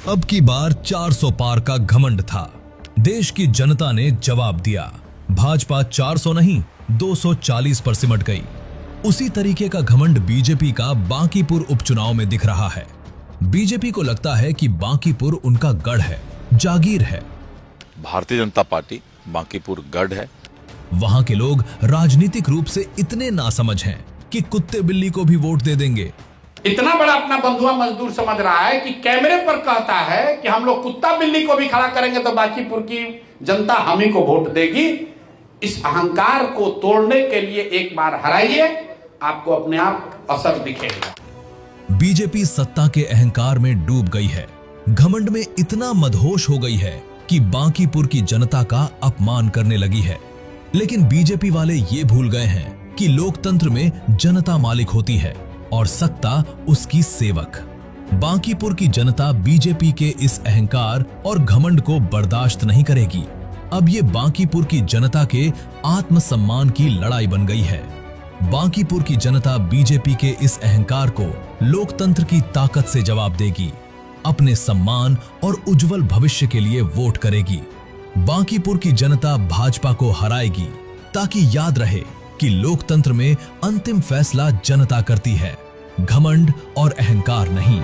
अब की बार 400 पार का घमंड था। देश की जनता ने जवाब दिया। भाजपा 400 नहीं 240 पर सिमट गई। उसी तरीके का घमंड बीजेपी का बांकीपुर उपचुनाव में दिख रहा है। बीजेपी को लगता है कि बांकीपुर उनका गढ़ है, जागीर है। भारतीय जनता पार्टी बांकीपुर गढ़ है। वहां के लोग राजनीतिक रूप से इतने नासमझ हैं कि कुत्ते बिल्ली को भी वोट दे देंगे। इतना बड़ा अपना बंधुआ मजदूर समझ रहा है कि कैमरे पर कहता है कि हम लोग कुत्ता बिल्ली को भी खड़ा करेंगे तो बांकीपुर की जनता हम ही को वोट देगी। इस अहंकार को तोड़ने के लिए एक बार हराइए, आपको अपने आप असर दिखेगा। बीजेपी सत्ता के अहंकार में डूब गई है, घमंड में इतना मदहोश हो गई है कि बांकीपुर की जनता का अपमान करने लगी है। लेकिन बीजेपी वाले ये भूल गए हैं कि लोकतंत्र में जनता मालिक होती है और सत्ता उसकी सेवक। बांकीपुर की जनता बीजेपी के इस अहंकार और घमंड को बर्दाश्त नहीं करेगी। अब ये बांकीपुर की जनता के आत्मसम्मान की लड़ाई बन गई है। बांकीपुर की जनता बीजेपी के इस अहंकार को लोकतंत्र की ताकत से जवाब देगी, अपने सम्मान और उज्जवल भविष्य के लिए वोट करेगी। बांकीपुर की जनता भाजपा को हराएगी, ताकि याद रहे कि लोकतंत्र में अंतिम फैसला जनता करती है, घमंड और अहंकार नहीं।